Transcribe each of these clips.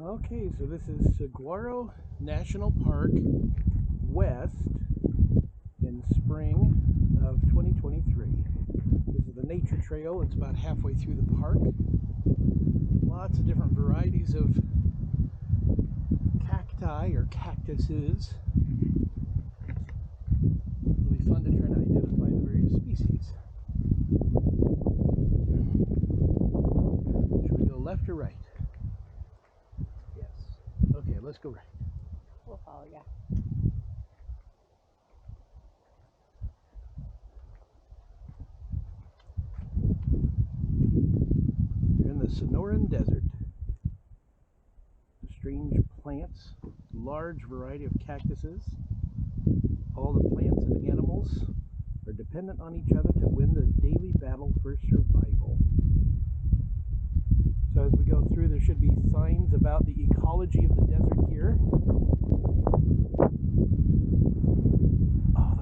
Okay, so this is Saguaro National Park West in spring of 2023. This is the nature trail. It's about halfway through the park. Lots of different varieties of cacti or cactuses. It'll be fun to try to identify the various species. Should we go left or right? Okay, let's go right. We'll follow, yeah. You're in the Sonoran Desert. Strange plants, large variety of cactuses. All the plants and animals are dependent on each other to win the daily battle for survival. So as we go through, there should be signs about the ecology of the desert here. Oh,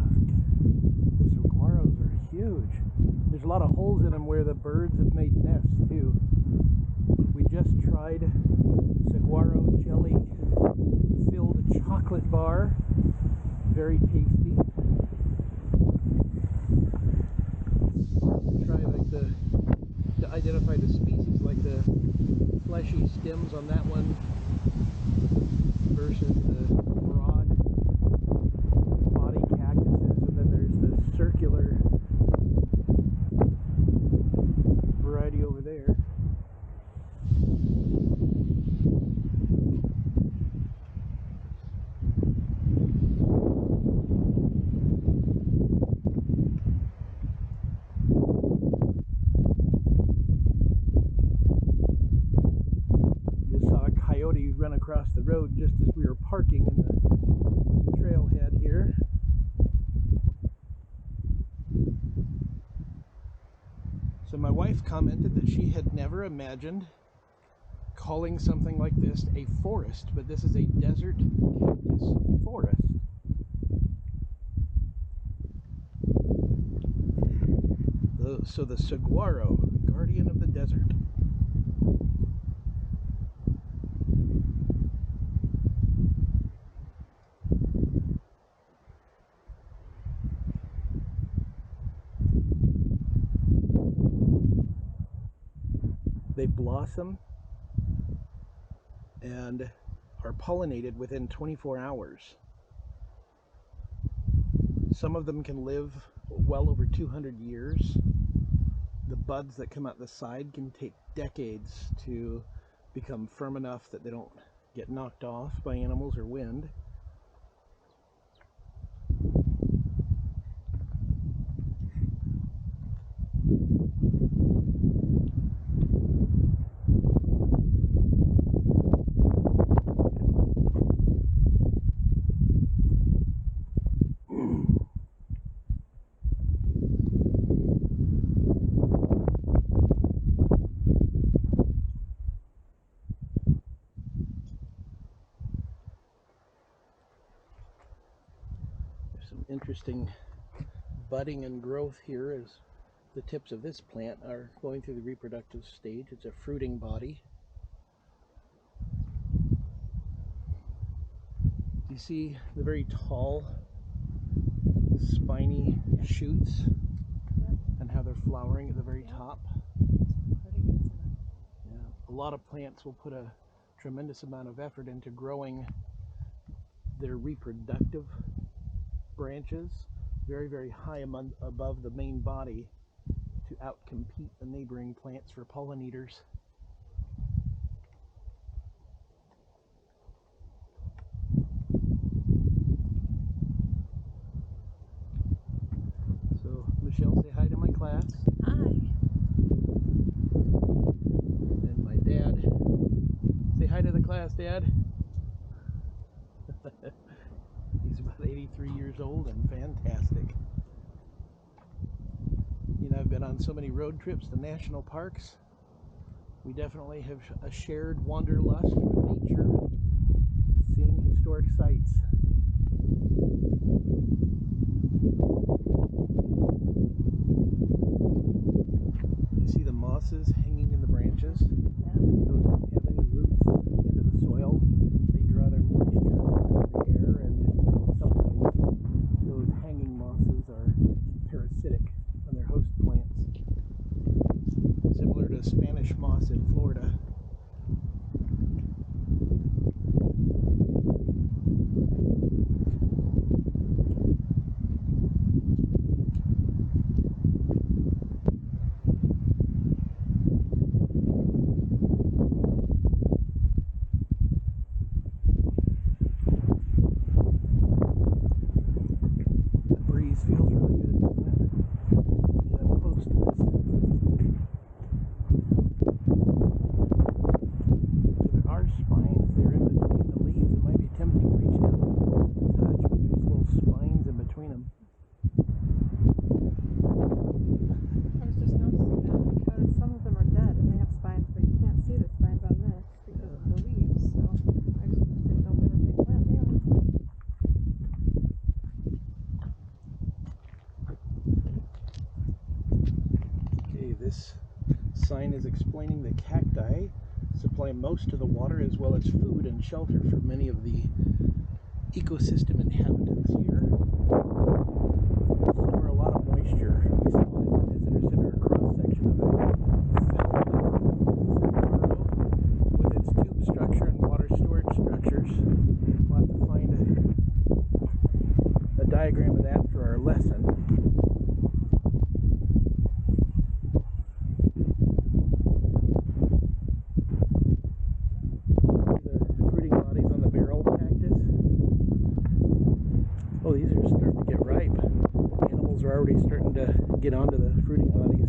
the saguaros are huge. There's a lot of holes in them where the birds have made nests too. We just tried saguaro jelly filled chocolate bar. Very tasty. Try like to identify the species, like the fleshy stems on that one versus the broad body cactuses, and then there's the circular variety over there. Coyote run across the road just as we were parking in the trailhead here. So my wife commented that she had never imagined calling something like this a forest, but this is a desert cactus forest. So the saguaro, guardian of the desert. They blossom and are pollinated within 24 hours. Some of them can live well over 200 years. The buds that come out the side can take decades to become firm enough that they don't get knocked off by animals or wind. Some interesting budding and growth here as the tips of this plant are going through the reproductive stage. It's a fruiting body. You see the very tall, spiny shoots and how they're flowering at the very top. Yeah, a lot of plants will put a tremendous amount of effort into growing their reproductive branches very, very high above the main body to outcompete the neighboring plants for pollinators. So, Michelle, say hi to my class. Hi. And my dad. Say hi to the class, Dad. He's about 83 years old and fantastic. You know, I've been on so many road trips to national parks. We definitely have a shared wanderlust for nature and seeing historic sites. You see the mosses hanging in the branches? Yeah. Those don't have any roots into the soil. is explaining the cacti supply most of the water as well as food and shelter for many of the ecosystem inhabitants here. Store a lot of moisture. We saw visitors in our cross section of it Saguaro with its tube structure and water storage structures. We'll have to find a diagram of that for our lesson. Oh, these are starting to get ripe. Animals are already starting to get onto the fruiting bodies.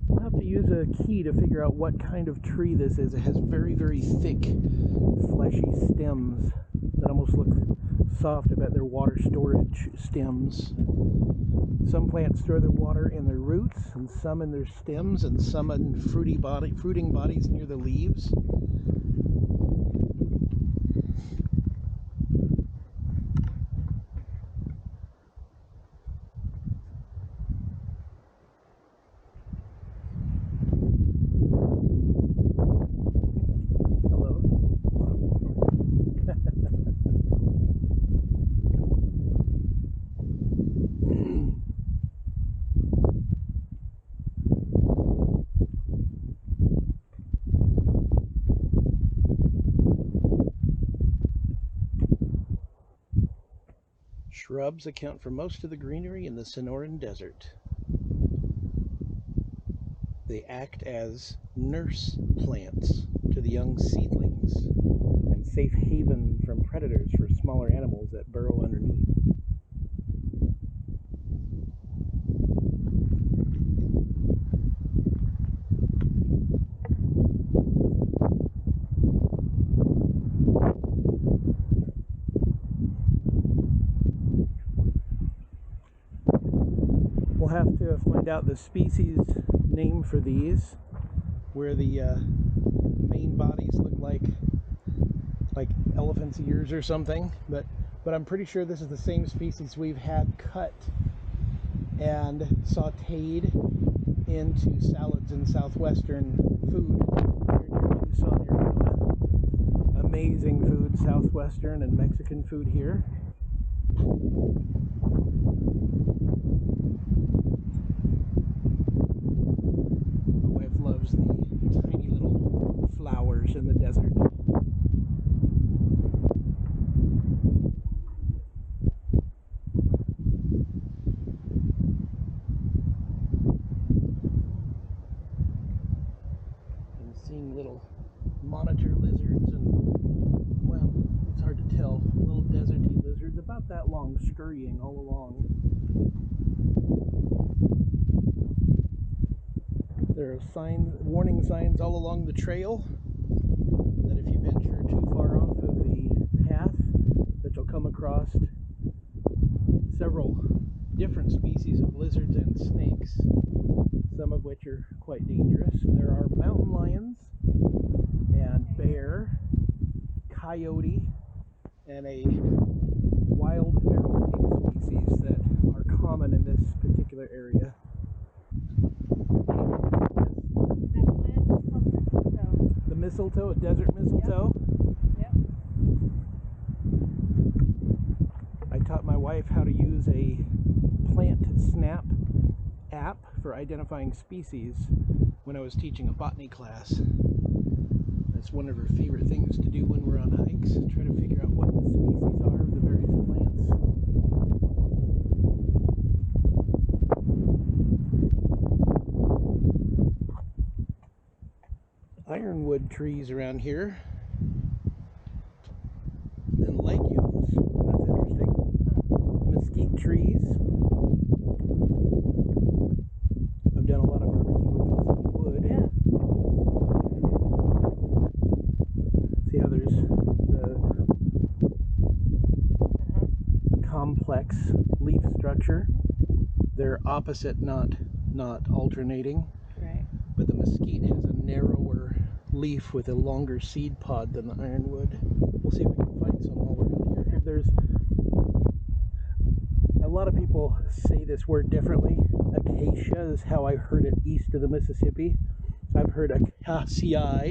We'll have to use a key to figure out what kind of tree this is. It has very, very thick, fleshy stems that almost look soft. I bet they're water storage stems. Some plants store their water in their roots, and some in their stems, and some in fruiting bodies near the leaves. Shrubs account for most of the greenery in the Sonoran Desert. They act as nurse plants to the young seedlings and safe haven from predators for smaller animals that burrow underneath. We'll have to find out the species name for these, where the main bodies look like elephant's ears or something, but I'm pretty sure this is the same species we've had cut and sauteed into salads and southwestern food here near Tucson, Arizona. Amazing food, southwestern and Mexican food here. Loves the tiny little flowers in the desert. I'm seeing little monitor lizards and, well, it's hard to tell, little deserty lizards about that long scurrying all along. There are warning signs all along the trail that if you venture too far off of the path, that you'll come across several different species of lizards and snakes, some of which are quite dangerous. There are mountain lions and bear, coyote, and a wild feral pig species that are common in this particular area. Mistletoe, a desert mistletoe. Yep. I taught my wife how to use a plant snap app for identifying species when I was teaching a botany class. That's one of her favorite things to do when we're on hikes, try to figure out what the species are of the various plants. Ironwood trees around here, and legumes. That's interesting. Mesquite trees. I've done a lot of barbecue with mesquite wood. Yeah. See how there's the complex leaf structure. They're opposite, not alternating. Right. But the mesquite has a narrower leaf with a longer seed pod than the ironwood. We'll see if we can find some while we're out here. There's a lot of people say this word differently. Acacia is how I heard it east of the Mississippi. I've heard acacia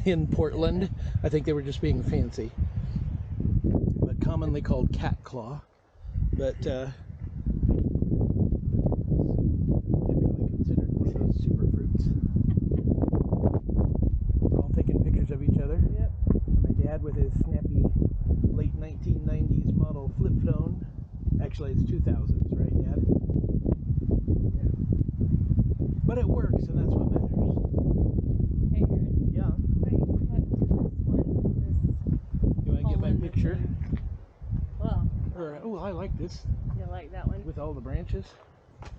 in Portland. I think they were just being fancy. But commonly called cat claw. But typically considered one of those super fruits. We're all taking pictures of each other. Yep. And my dad with his snappy late 1990s model flip phone. Actually, it's 2000s, right, Dad? Yeah. But it works, and that's what matters. Hey, Aaron. Yeah. Wait, what? This You want to get my picture? Well. Oh, I like this. You like that one? With all the branches.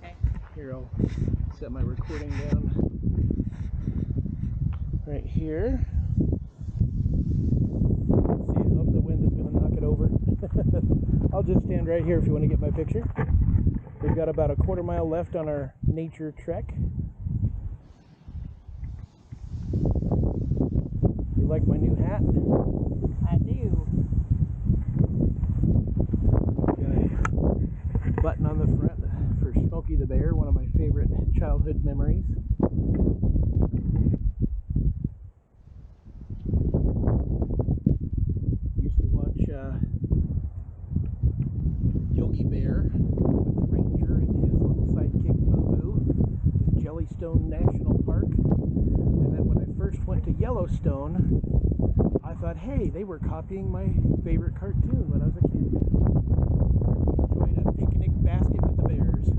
Okay. Here, I'll set my recording down right here. See, I hope the wind is going to knock it over. I'll just stand right here if you want to get my picture. We've got about a quarter mile left on our nature trek. You like my new hat? I do. Got a button on the front for Smokey the Bear, one of my favorite childhood memories. Used to watch Yogi Bear with the ranger and his little sidekick Boo Boo in Jellystone National Park. And then when I first went to Yellowstone, I thought, hey, they were copying my favorite cartoon when I was a kid. Enjoyed a picnic basket with the bears.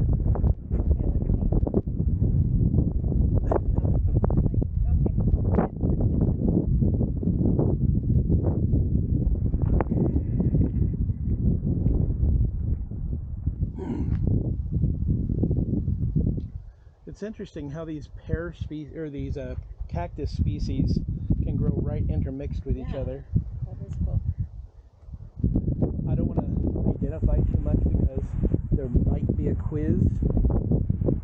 It's interesting how these pear species or these cactus species can grow right intermixed with each other. That is cool. I don't want to identify too much because there might be a quiz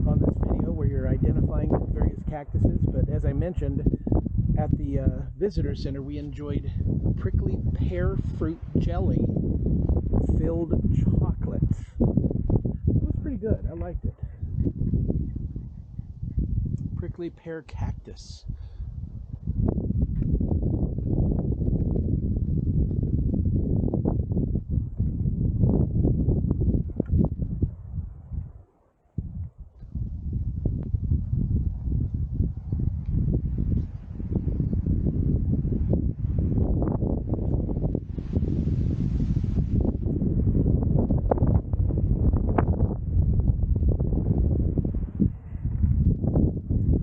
on this video where you're identifying various cactuses, but as I mentioned, at the visitor center we enjoyed prickly pear fruit jelly filled chocolates. It was pretty good. I liked it. Prickly pear cactus.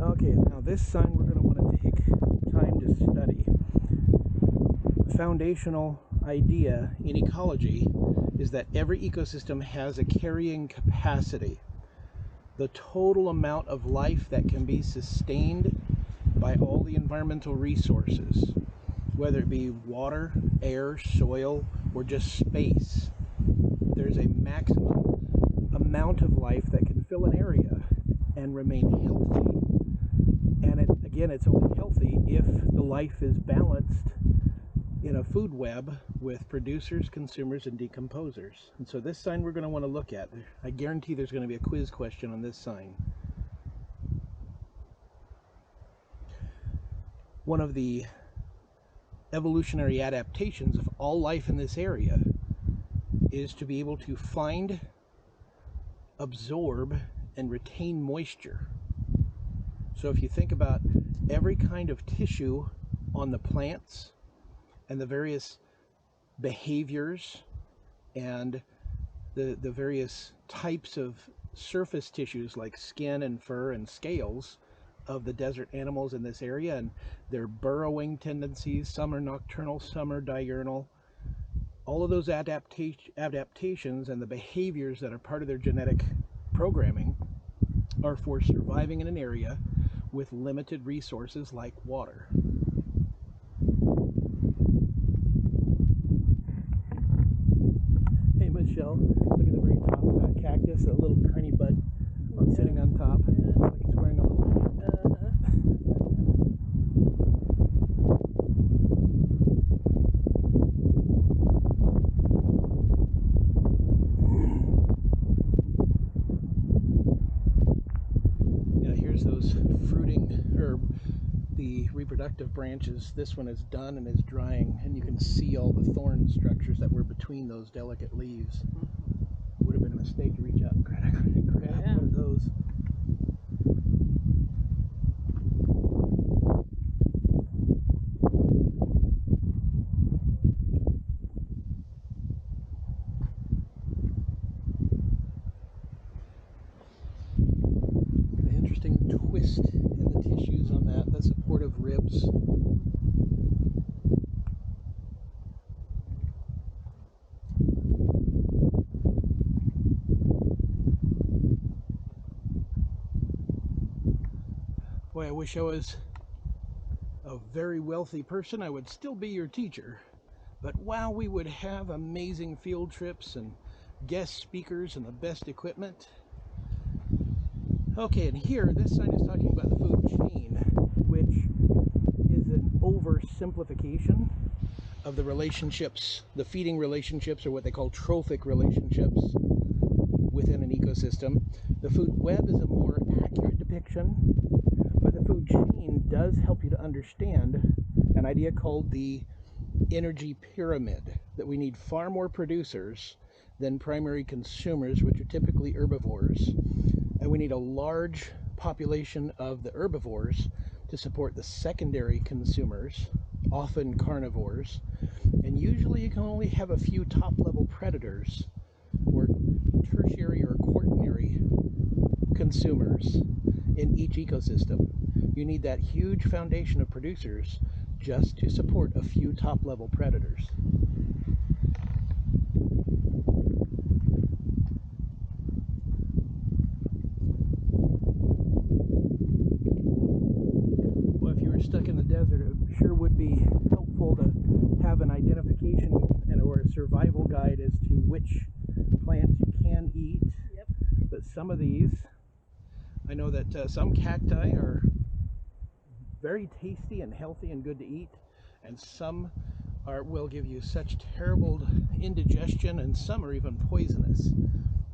Okay, now this sign we're going to want to take time to study. The foundational idea in ecology is that every ecosystem has a carrying capacity. The total amount of life that can be sustained by all the environmental resources, whether it be water, air, soil, or just space. There's a maximum amount of life that can fill an area and remain healthy. And again, it's only healthy if the life is balanced in a food web with producers, consumers, and decomposers. And so this sign we're going to want to look at. I guarantee there's going to be a quiz question on this sign. One of the evolutionary adaptations of all life in this area is to be able to find, absorb, and retain moisture. So if you think about every kind of tissue on the plants and the various behaviors and the various types of surface tissues like skin and fur and scales of the desert animals in this area and their burrowing tendencies, some are nocturnal, some are diurnal, all of those adaptations and the behaviors that are part of their genetic programming are for surviving in an area with limited resources like water. Hey Michelle, look at the very top of that cactus, that little tiny bud sitting on top. It's like it's wearing a little there's those fruiting or the reproductive branches. This one is done and is drying, and you can see all the thorn structures that were between those delicate leaves. Would have been a mistake to reach out and grab one of those. An interesting twist in the tissues on that, the supportive ribs. Boy, I wish I was a very wealthy person. I would still be your teacher. But wow, we would have amazing field trips and guest speakers and the best equipment. Okay, and here, this sign is talking about the food chain, which is an oversimplification of the relationships, the feeding relationships, or what they call trophic relationships within an ecosystem. The food web is a more accurate depiction, but the food chain does help you to understand an idea called the energy pyramid, that we need far more producers than primary consumers, which are typically herbivores, and we need a large population of the herbivores to support the secondary consumers, often carnivores, and usually you can only have a few top-level predators or tertiary or quaternary consumers in each ecosystem. You need that huge foundation of producers just to support a few top-level predators. Well, if you were stuck in the desert, it sure would be helpful to have an identification or a survival guide as to which plants you can eat. Yep. But some of these, I know that some cacti are very tasty and healthy and good to eat, and some will give you such terrible indigestion, and some are even poisonous.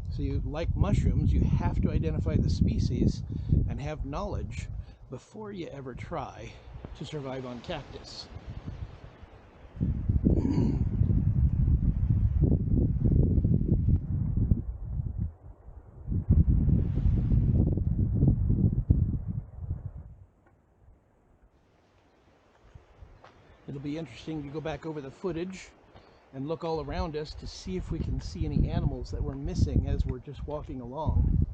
So you, like mushrooms, you have to identify the species and have knowledge before you ever try to survive on cactus. It'll be interesting to go back over the footage and look all around us to see if we can see any animals that we're missing as we're just walking along.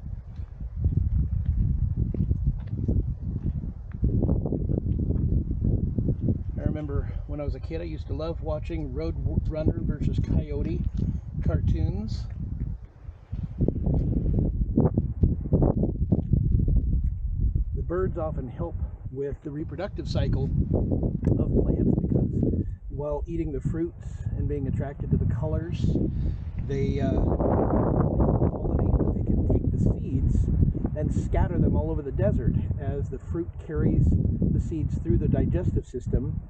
I remember when I was a kid, I used to love watching Road Runner versus Coyote cartoons. The birds often help with the reproductive cycle of plants because while eating the fruits and being attracted to the colors, they quality, but they can take the seeds and scatter them all over the desert as the fruit carries the seeds through the digestive system.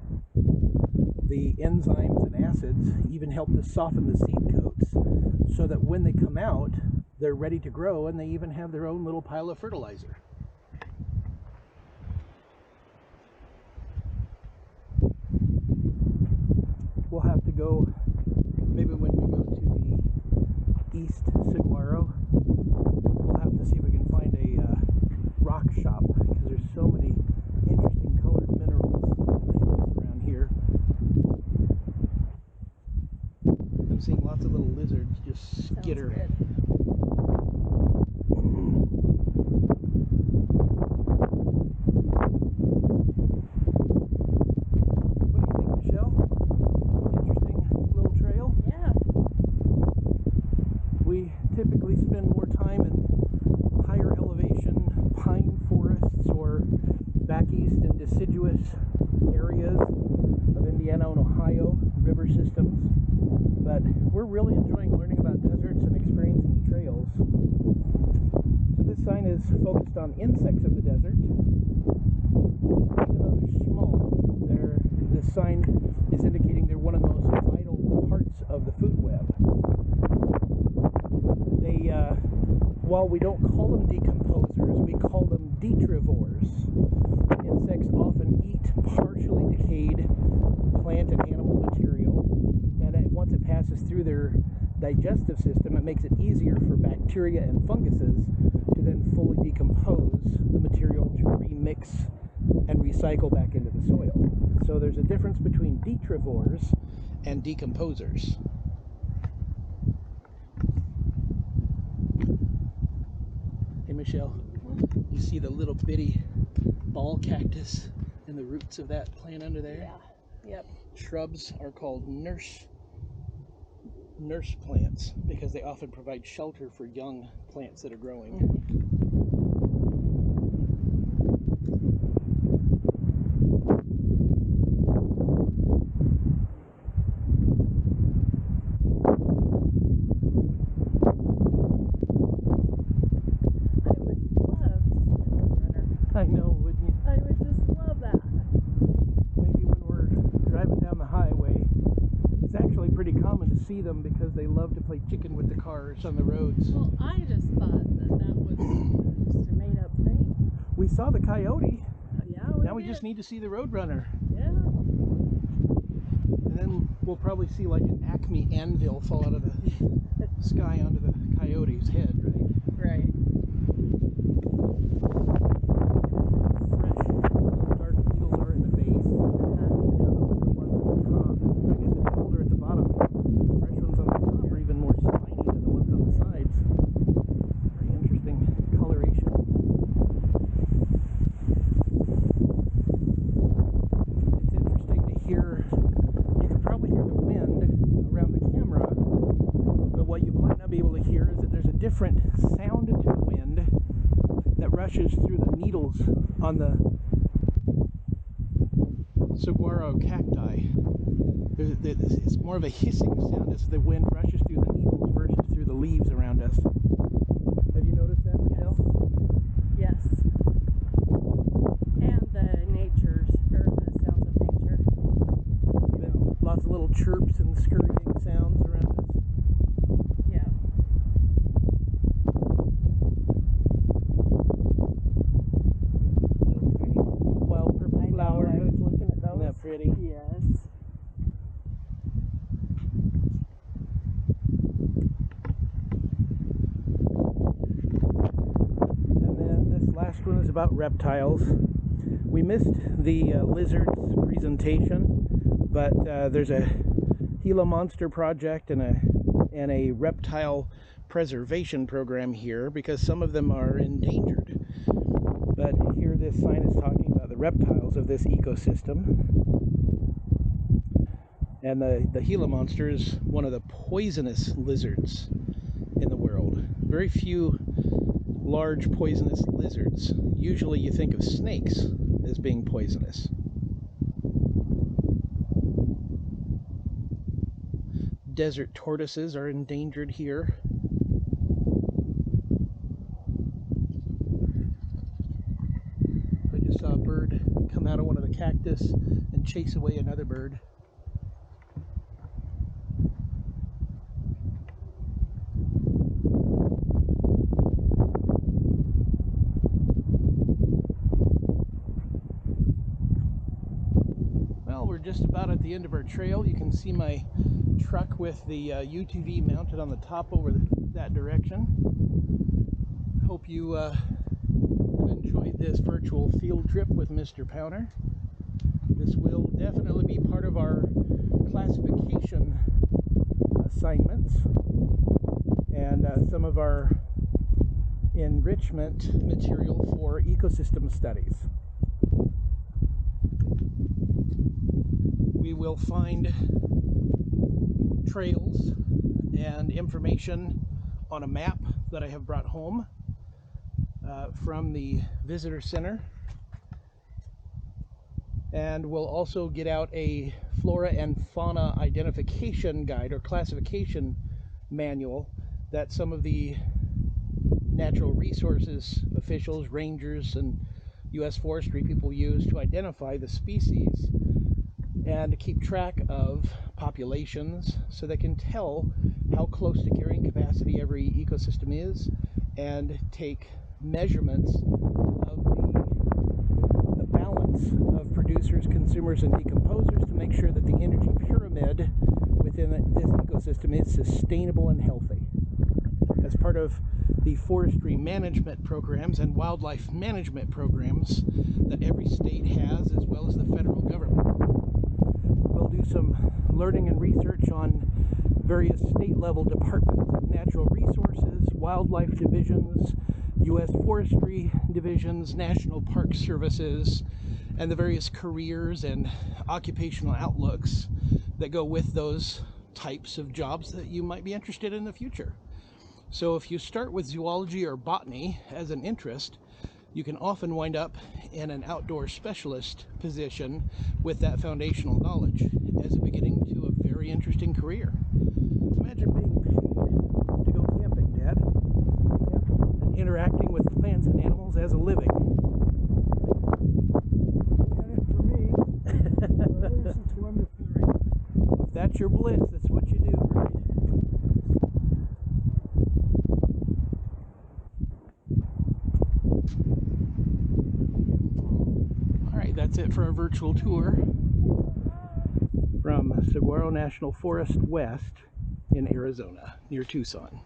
The enzymes and acids even help to soften the seed coats so that when they come out, they're ready to grow, and they even have their own little pile of fertilizer. We'll have to go, maybe when we go to the East Saguaro, we'll have to see if we can find a rock shop, because there's so many interesting colored minerals in the hills around here. I'm seeing lots of little lizards just skitter. Sounds good. We typically spend more time in higher elevation pine forests or back east in deciduous areas of Indiana and Ohio river systems, but we're really enjoying learning about deserts and experiencing the trails. So this sign is focused on insects of the desert. Even though they're small, this sign is indicating they're one of the most vital parts of the food web. While we don't call them decomposers, we call them detrivores. Insects often eat partially decayed plant and animal material, and once it passes through their digestive system, it makes it easier for bacteria and funguses to then fully decompose the material to remix and recycle back into the soil. So there's a difference between detrivores and decomposers. Hey Michelle, you see the little bitty ball cactus and the roots of that plant under there? Yeah. Yep. Shrubs are called nurse plants because they often provide shelter for young plants that are growing. I know, wouldn't you? I would just love that. Maybe when we're driving down the highway, it's actually pretty common to see them because they love to play chicken with the cars on the roads. Well, I just thought that was just a made-up thing. We saw the coyote. Yeah, Now we just need to see the roadrunner. Yeah. And then we'll probably see like an Acme anvil fall out of the sky onto the coyote's head, right? Right. Different sound to the wind that rushes through the needles on the saguaro cacti. It's more of a hissing sound as the wind rushes through the needles versus through the leaves around us. Have you noticed that, Michelle? Yes. And the sounds of nature. Lots of little chirps and scurrying sounds around us. Yeah. Flower. I was looking at those. Isn't that pretty? Yes. And then this last one is about reptiles. We missed the lizards presentation, but there's a Gila monster project and a reptile preservation program here because some of them are endangered. But here this sign is talking about the reptiles of this ecosystem. And the Gila monster is one of the poisonous lizards in the world. Very few large poisonous lizards. Usually you think of snakes as being poisonous. Desert tortoises are endangered here. I just saw a bird come out of one of the cactus and chase away another bird. Well, we're just about at the end of our trail. You can see my truck with the UTV mounted on the top over that direction. Hope you have enjoyed this virtual field trip with Mr. Powner. This will definitely be part of our classification assignments and some of our enrichment material for ecosystem studies. We will find trails and information on a map that I have brought home from the visitor center, and we'll also get out a flora and fauna identification guide or classification manual that some of the natural resources officials, rangers, and U.S. forestry people use to identify the species and to keep track of populations so they can tell how close to carrying capacity every ecosystem is and take measurements of the consumers and decomposers to make sure that the energy pyramid within this ecosystem is sustainable and healthy. As part of the forestry management programs and wildlife management programs that every state has, as well as the federal government. We'll do some learning and research on various state-level departments of natural resources, wildlife divisions, U.S. forestry divisions, national park services, and the various careers and occupational outlooks that go with those types of jobs that you might be interested in the future. So if you start with zoology or botany as an interest, you can often wind up in an outdoor specialist position with that foundational knowledge as a beginning to a very interesting career. Imagine being paid to go camping, Dad, and interacting with plants and animals as a living. For me, listen to them. If that's your bliss, that's what you do, right? Alright, that's it for our virtual tour from Saguaro National Forest West in Arizona, near Tucson.